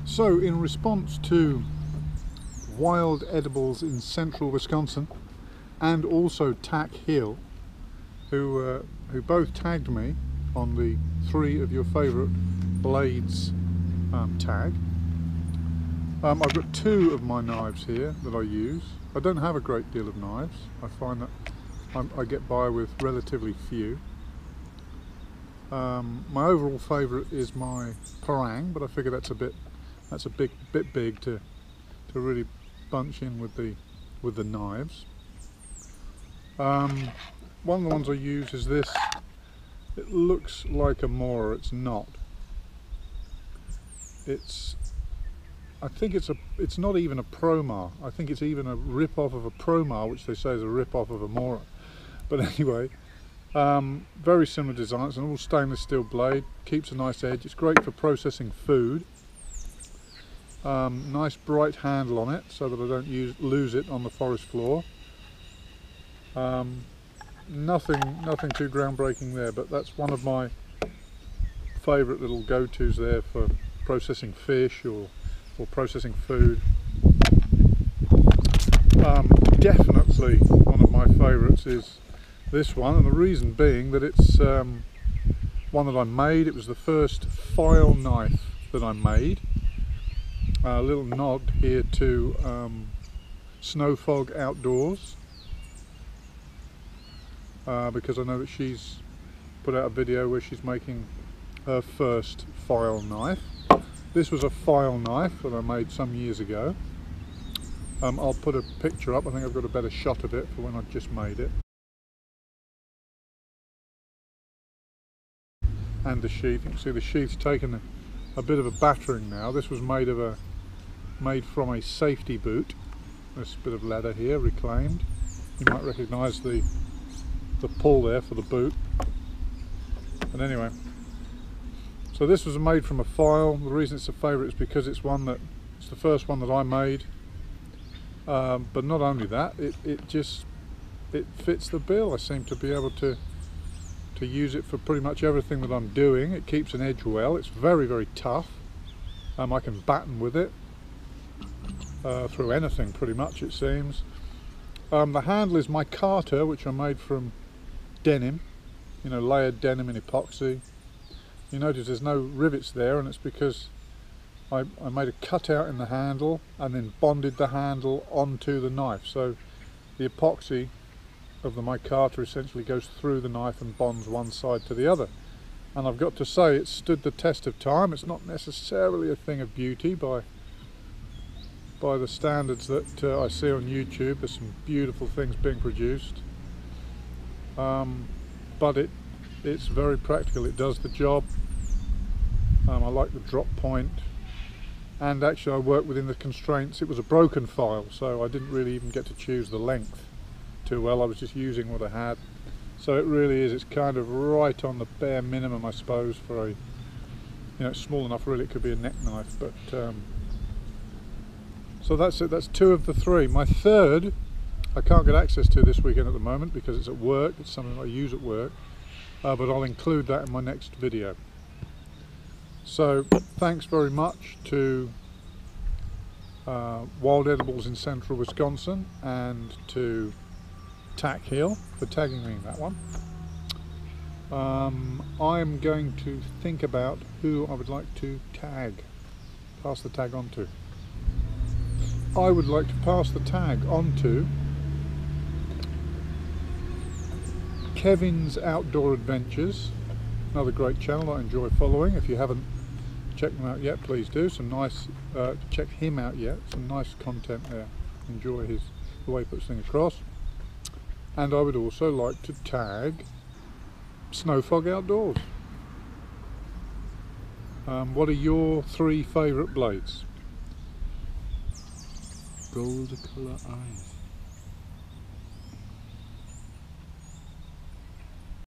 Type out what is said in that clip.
So in response to Wild Edibles in Central Wisconsin and also Tac Hill, who both tagged me on the 3 of your favourite blades tag. I've got 2 of my knives here that I use. I don't have a great deal of knives. I find that I get by with relatively few. My overall favourite is my parang, but I figure that's a bit big to really bunch in with the knives. One of the ones I use is this. It looks like a Mora. It's not. I think it's not even a Promar. I think it's even a rip-off of a Promar, which they say is a rip-off of a Mora. But anyway, very similar design. It's an all stainless steel blade, keeps a nice edge. It's great for processing food. Nice bright handle on it so that I don't lose it on the forest floor. Nothing too groundbreaking there, but that's one of my favourite little go-tos there for processing fish or processing food. Definitely one of my favourites is this one, and the reason being that it's one that I made. It was the first file knife that I made. A little nod here to Snow Fog Outdoors, because I know that she's put out a video where she's making her first file knife. This was a file knife that I made some years ago. I'll put a picture up. I think I've got a better shot of it for when I've just made it. And the sheath, you can see the sheath's taken a bit of a battering now. This was made from a safety boot. This bit of leather here, reclaimed. You might recognise the pull there for the boot. And anyway, so this was made from a file. The reason it's a favourite is because it's the first one that I made. But not only that, it fits the bill. I seem to be able to use it for pretty much everything that I'm doing. It keeps an edge well. It's very, very tough. I can batten with it through anything pretty much, it seems. The handle is my Carter, which I made from denim, layered denim in epoxy. You notice there's no rivets there, and it's because I made a cutout in the handle and then bonded the handle onto the knife. So the epoxy of the micarta essentially goes through the knife and bonds one side to the other. And I've got to say, it's stood the test of time. It's not necessarily a thing of beauty by the standards that I see on YouTube. There's some beautiful things being produced, but it's very practical. It does the job. I like the drop point, and actually I worked within the constraints. It was a broken file, so I didn't really even get to choose the length too well. I was just using what I had. So it really is, it's kind of right on the bare minimum, I suppose, for it's small enough really it could be a neck knife. But so that's it. That's 2 of the 3. My third I can't get access to this weekend at the moment because it's at work. It's something I use at work, but I'll include that in my next video. So thanks very much to Wild Edibles in Central Wisconsin and to Tac Hill for tagging me in that one. I'm going to think about who I would like to pass the tag on to. I would like to pass the tag on to Kevin's Outdoor Adventures, another great channel I enjoy following. If you haven't checked them out yet, please do. Some nice, check him out yet, some nice content there. Enjoy the way he puts things across. And I would also like to tag Snow Fog Outdoors. What are your 3 favourite blades? Gold colour eyes.